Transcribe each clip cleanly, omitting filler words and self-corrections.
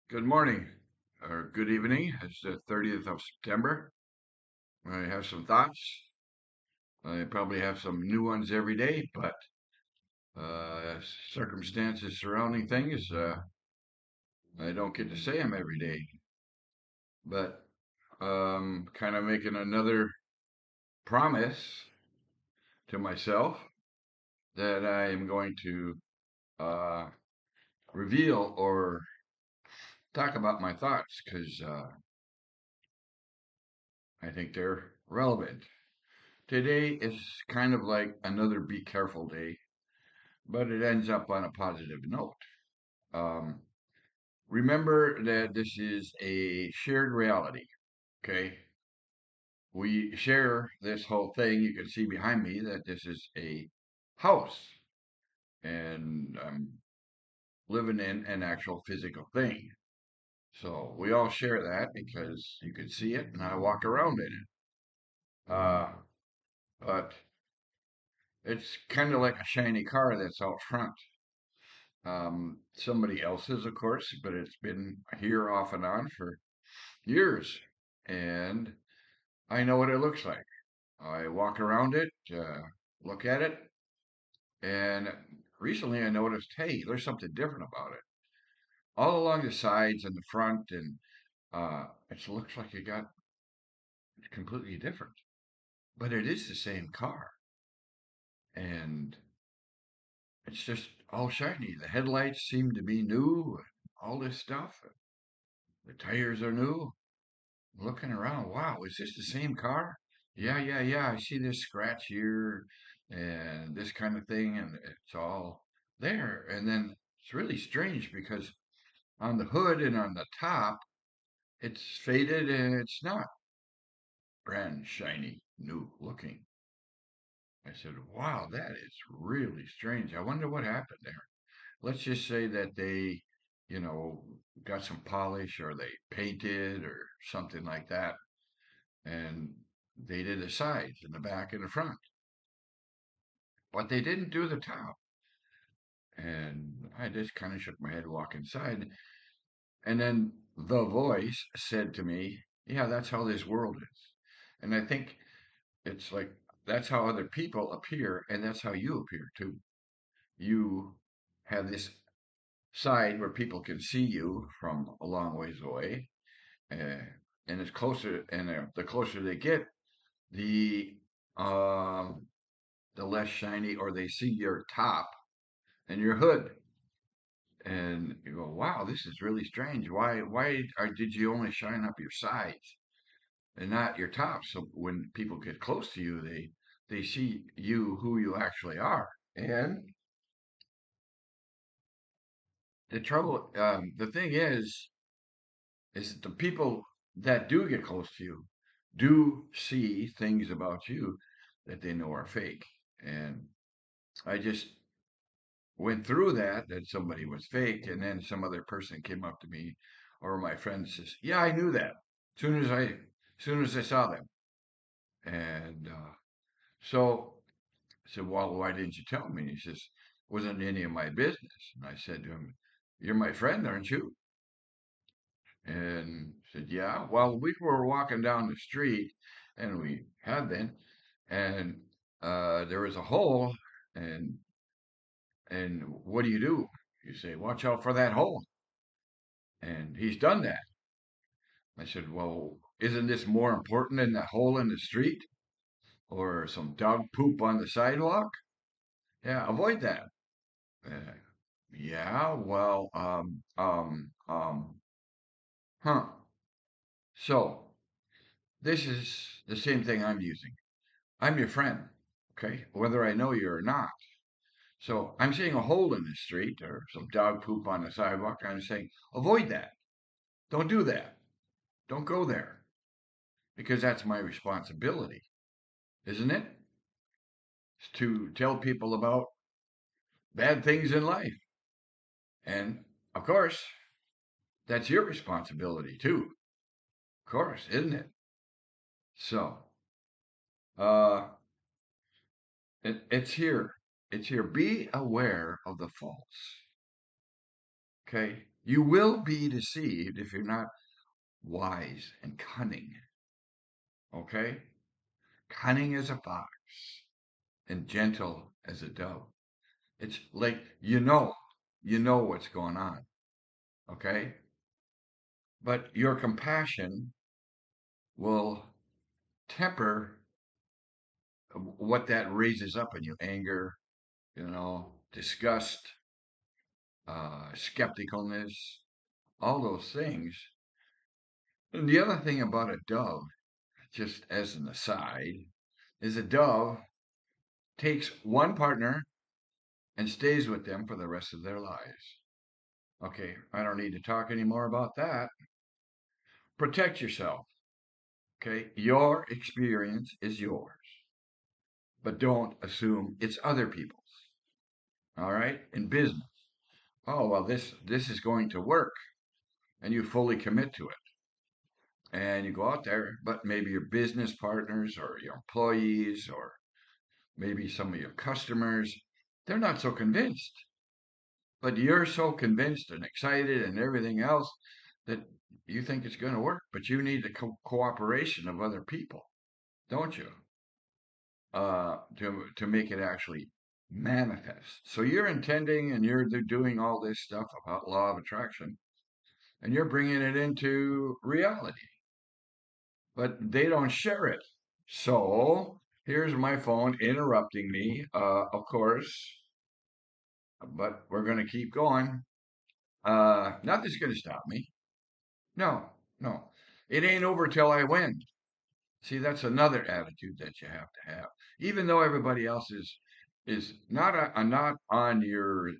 Good morning or good evening. It's the 30th of September. I have some thoughts. I probably have some new ones every day, but uh, circumstances surrounding things, I don't get to say them every day. But kind of making another promise to myself that I am going to uh, reveal or talk about my thoughts because I think they're relevant. Today is kind of like another be careful day, but it ends up on a positive note. Um, Remember that this is a shared reality, okay? We share this whole thing. You can see behind me that this is a house, and I'm living in an actual physical thing. So we all share that because you can see it, and I walk around in it. But it's kind of like a shiny car that's out front. Somebody else's, of course, but it's been here off and on for years, and I know what it looks like. I walk around it, look at it, and recently I noticed, hey, there's something different about it. All along the sides and the front, and it looks like it got completely different, but it is the same car, and it's just all shiny. The headlights seem to be new, and all this stuff. The tires are new. Looking around, wow, is this the same car? Yeah. I see this scratch here and this kind of thing, and it's all there. And then it's really strange because on the hood and on the top, it's faded and it's not brand shiny, new looking. I said, wow, that is really strange. I wonder what happened there. Let's just say that they, you know, got some polish or they painted or something like that and they did the sides and the back and the front, but they didn't do the top. And I just kind of shook my head, walk inside, and then the voice said to me, "Yeah, that's how this world is." And I think it's like that's how other people appear, and that's how you appear too. You have this side where people can see you from a long ways away, uh, and it's closer, and the closer they get, the um, the less shiny, or they see your top and your hood, and you go, "Wow, this is really strange. Did you only shine up your sides and not your top?" So when people get close to you, they see you who you actually are. And the thing is that the people that do get close to you do see things about you that they know are fake. And I just went through that somebody was fake, and then some other person came up to me, or my friend says, "Yeah, I knew that. Soon as I saw them." And so I said, "Well, why didn't you tell me?" He says, "It wasn't any of my business." And I said to him, "You're my friend, aren't you?" And he said, "Yeah." Well, we were walking down the street, and we had been, and there was a hole, and what do? You say, "Watch out for that hole." And he's done that. I said, "Well, isn't this more important than that hole in the street or some dog poop on the sidewalk?" Yeah, avoid that. Uh, yeah, well, huh. So this is the same thing I'm using. I'm your friend, okay? Whether I know you or not. So I'm seeing a hole in the street or some dog poop on the sidewalk. I'm saying, avoid that. Don't do that. Don't go there because that's my responsibility, isn't it? To tell people about bad things in life. And of course, that's your responsibility too. Of course, isn't it? So, uh, it's here. It's here. Be aware of the false. Okay. You will be deceived if you're not wise and cunning. Okay? Cunning as a fox and gentle as a dove. It's like you know what's going on. Okay? But your compassion will temper what that raises up in you: anger, disgust, skepticalness, all those things. And the other thing about a dove, just as an aside, is a dove takes one partner and stays with them for the rest of their lives. Okay, I don't need to talk anymore about that. Protect yourself. Okay, your experience is yours, but don't assume it's other people's. All right, in business. Oh well, this is going to work, and you fully commit to it, and you go out there, but maybe your business partners or your employees or maybe some of your customers, they're not so convinced. But you're so convinced and excited and everything else that you think it's going to work, but you need the cooperation of other people, don't you? To make it actually manifest. So you're intending and you're doing all this stuff about law of attraction, and you're bringing it into reality, but they don't share it. So here's my phone interrupting me, of course, but we're going to keep going. Nothing's going to stop me. No, no. It ain't over till I win. See, that's another attitude that you have to have. Even though everybody else is not not on your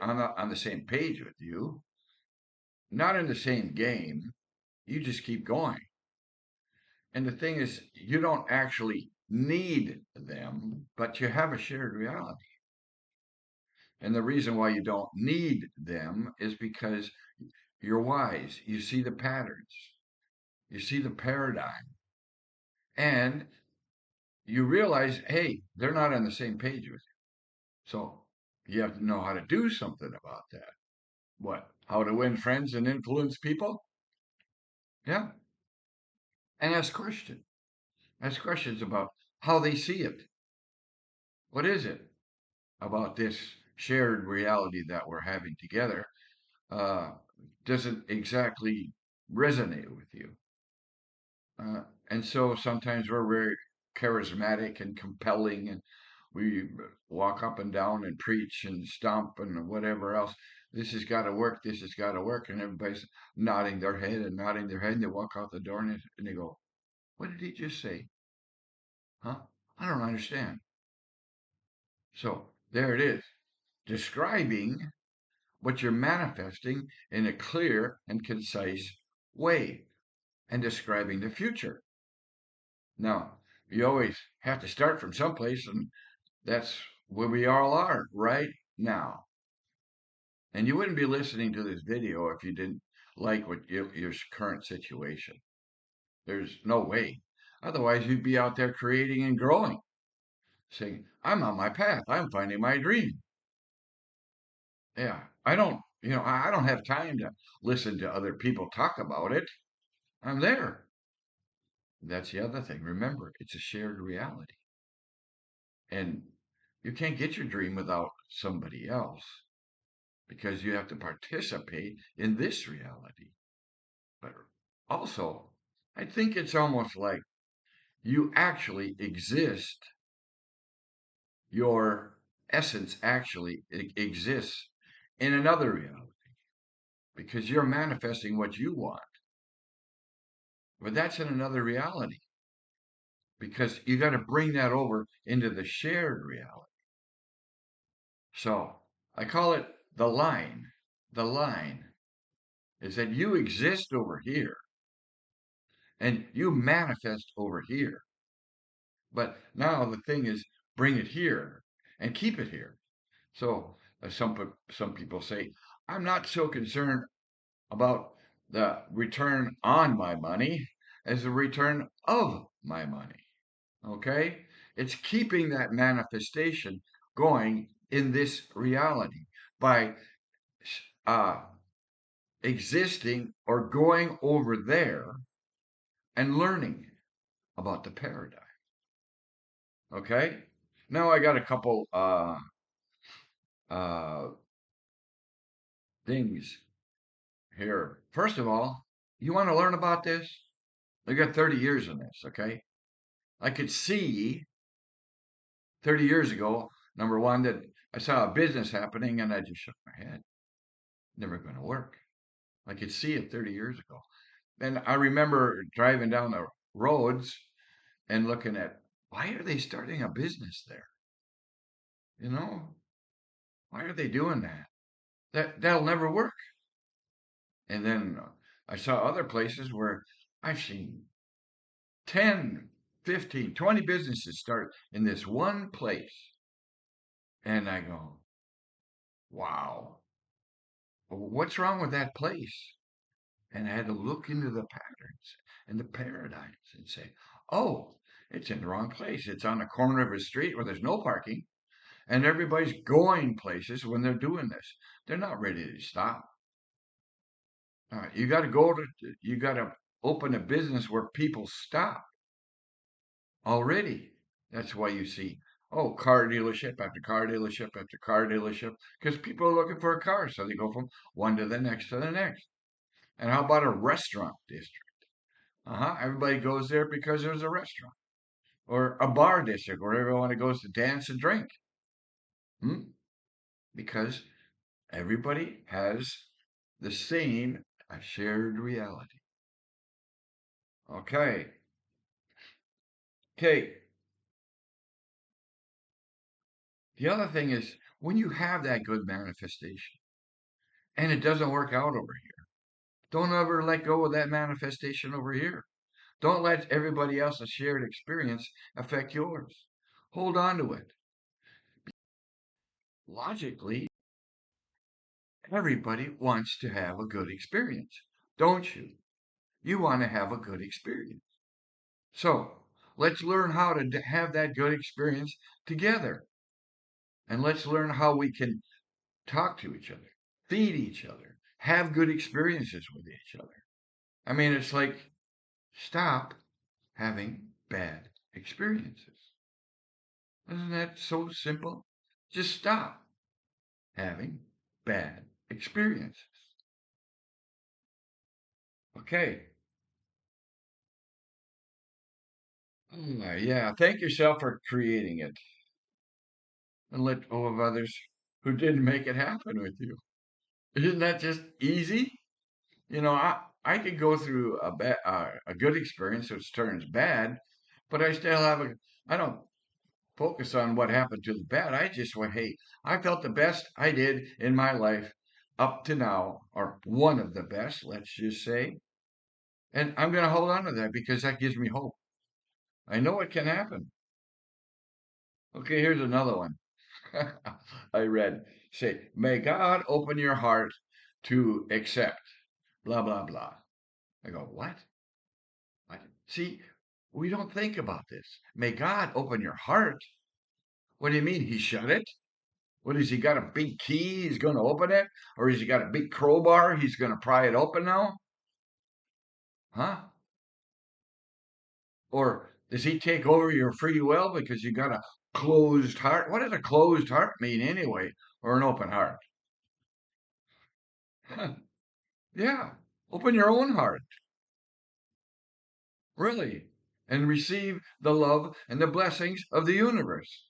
on the same page with you, not in the same game, you just keep going. And the thing is, you don't actually need them, but you have a shared reality. And the reason why you don't need them is because you're wise. You see the patterns, you see the paradigm, and you realize, hey, they're not on the same page with you. So you have to know how to do something about that. What? How to win friends and influence people? Yeah. And ask questions. Ask questions about how they see it. What is it about this shared reality that we're having together? Uh, doesn't exactly resonate with you. And so sometimes we're very charismatic and compelling, and we walk up and down and preach and stomp and whatever else. This has got to work. This has got to work. And everybody's nodding their head and nodding their head. And they walk out the door and they go, "What did he just say? Huh? I don't understand." So there it is, describing what you're manifesting in a clear and concise way and describing the future. Now, you always have to start from someplace, and that's where we all are right now. And you wouldn't be listening to this video if you didn't like your current situation. There's no way. Otherwise, you'd be out there creating and growing, saying, I'm on my path. I'm finding my dream. Yeah, I don't have time to listen to other people talk about it. I'm there. That's the other thing. Remember, it's a shared reality. And you can't get your dream without somebody else because you have to participate in this reality. But also, I think it's almost like you actually exist, your essence actually exists in another reality because you're manifesting what you want. But that's in another reality because you got to bring that over into the shared reality. So I call it the line. The line is that you exist over here and you manifest over here. But now the thing is, bring it here and keep it here. So some people say, I'm not so concerned about the return on my money as the return of my money. Okay, it's keeping that manifestation going in this reality by uh, existing or going over there and learning about the paradigm. Okay? Now I got a couple uh things here. First of all, you want to learn about this? I got 30 years in this, okay? I could see 30 years ago, number one, that I saw a business happening and I just shook my head. Never going to work. I could see it 30 years ago. And I remember driving down the roads and looking at, why are they starting a business there? You know, why are they doing that? That'll never work. And then I saw other places where I've seen 10, 15, 20 businesses start in this one place. And I go, wow, what's wrong with that place? And I had to look into the patterns and the paradigms and say, oh, it's in the wrong place. It's on the corner of a street where there's no parking, and everybody's going places when they're doing this. They're not ready to stop. All right, you got to open a business where people stop already. That's why you see, oh, car dealership after car dealership after car dealership, because people are looking for a car. So they go from one to the next to the next. And how about a restaurant district? Everybody goes there because there's a restaurant or a bar district where everyone goes to dance and drink. Hmm? Because everybody has the same shared reality. Okay. Okay. The other thing is when you have that good manifestation and it doesn't work out over here, don't ever let go of that manifestation over here. Don't let everybody else's shared experience affect yours. Hold on to it. Logically, everybody wants to have a good experience, don't you? You want to have a good experience. So let's learn how to have that good experience together. And let's learn how we can talk to each other, feed each other, have good experiences with each other. I mean, it's like stop having bad experiences. Isn't that so simple? Just stop having bad experiences. Okay. Yeah. Thank yourself for creating it and let go of others who didn't make it happen with you. Isn't that just easy? I could go through a good experience which turns bad, but I still have I don't focus on what happened to the bad. I just went, hey, I felt the best I did in my life up to now, or one of the best, let's just say. And I'm going to hold on to that because that gives me hope. I know it can happen. Okay, here's another one. I read, say, may God open your heart to accept, blah, blah, blah. I go, what? What? See, we don't think about this. May God open your heart. What do you mean? He shut it? What has he got a big key? He's going to open it? Or has he got a big crowbar? He's going to pry it open now? Huh? Or does he take over your free will because you got a closed heart? What does a closed heart mean anyway? Or an open heart? Huh. Yeah. Open your own heart. Really. And receive the love and the blessings of the universe.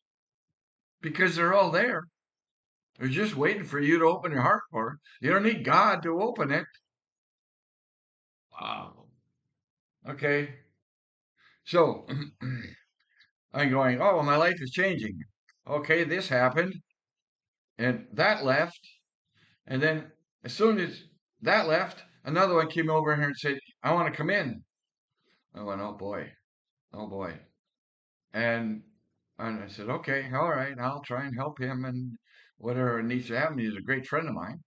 Because they're all there. They're just waiting for you to open your heart for it. You don't need God to open it. Wow. Okay. So I'm going, oh, my life is changing. Okay, this happened and that left. And then as soon as that left, another one came over here and said, I want to come in. I went, oh boy, oh boy. And and I said, okay, all right, I'll try and help him and whatever needs to happen. He's a great friend of mine.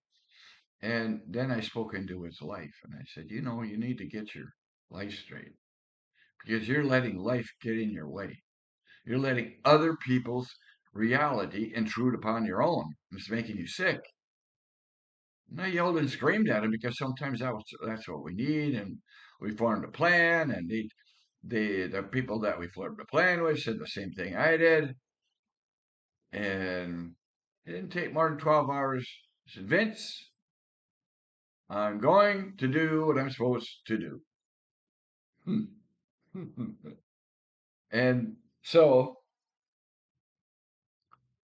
And then I spoke into his life and I said, you need to get your life straight because you're letting life get in your way. You're letting other people's reality intrude upon your own. It's making you sick. And I yelled and screamed at him because sometimes that's what we need, and we formed a plan, and the people that we formed a plan with said the same thing I did, and it didn't take more than 12 hours. I said, Vince, I'm going to do what I'm supposed to do. And so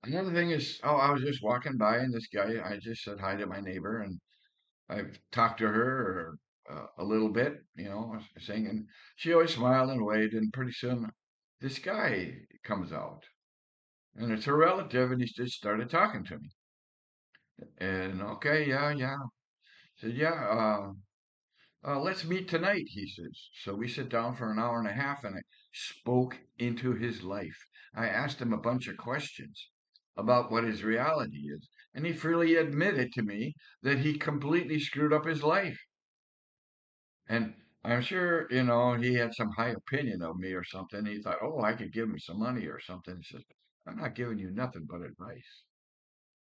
another thing is, oh, I was just walking by, and this guy, I just said hi to my neighbor, and I've talked to her a little bit, saying, and she always smiled and waved, and pretty soon this guy comes out, and it's her relative, and he just started talking to me. And okay, yeah, yeah. Said, yeah, let's meet tonight, he says. So we sit down for an hour and a half, and I spoke into his life. I asked him a bunch of questions about what his reality is, and he freely admitted to me that he completely screwed up his life. And I'm sure, he had some high opinion of me or something. He thought, oh, I could give him some money or something. He says, I'm not giving you nothing but advice.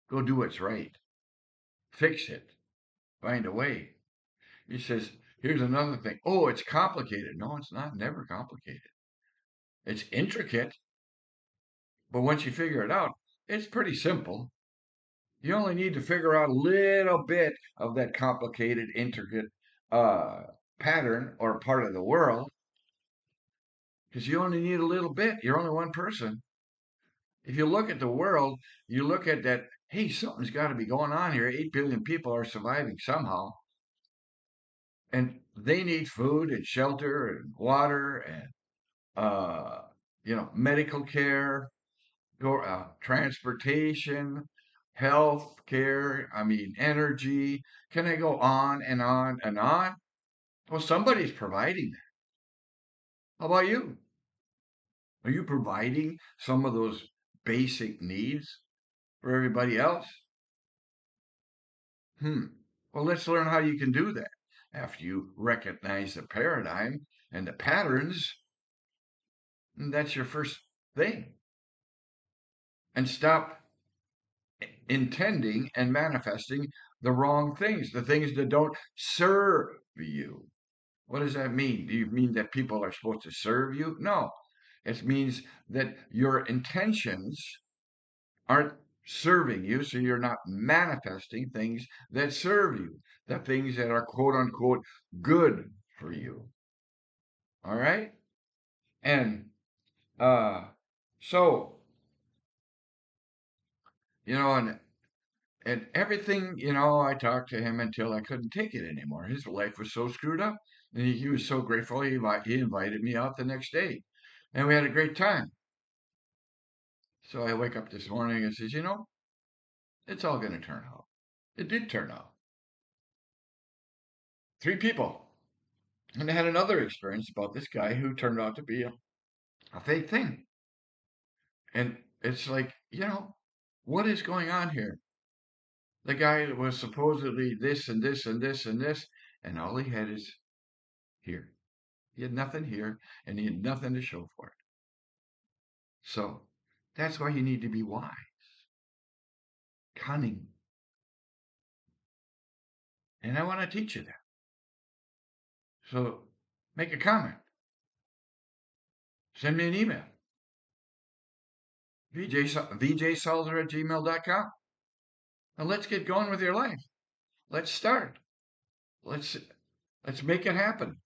Go do what's right. Fix it. Find a way. He says, here's another thing. Oh, it's complicated. No, it's not. Never complicated. It's intricate, but once you figure it out, it's pretty simple. You only need to figure out a little bit of that complicated, intricate uh, pattern or part of the world, because you only need a little bit. You're only one person. If you look at the world, you look at that, hey, something's got to be going on here. 8 billion people are surviving somehow, and they need food and shelter and water and uh, medical care, transportation, health care, I mean, energy. Can I go on and on and on? Well, somebody's providing that. How about you? Are you providing some of those basic needs for everybody else? Well, let's learn how you can do that. After you recognize the paradigm and the patterns, that's your first thing. And stop intending and manifesting the wrong things, the things that don't serve you. What does that mean? Do you mean that people are supposed to serve you? No. It means that your intentions aren't serving you, so you're not manifesting things that serve you, the things that are quote unquote good for you. All right? And uh so, and everything, I talked to him until I couldn't take it anymore. His life was so screwed up. And he was so grateful he invited me out the next day. And we had a great time. So I wake up this morning and says, it's all going to turn out. It did turn out. 3 people. And I had another experience about this guy who turned out to be a fake thing. And it's like, what is going on here? The guy was supposedly this and this and this and this, and all he had is here. He had nothing here, and he had nothing to show for it. So that's why you need to be wise, cunning. And I want to teach you that. So make a comment. Send me an email. vjsalzer@gmail.com. And let's get going with your life. Let's start. Let's let's make it happen.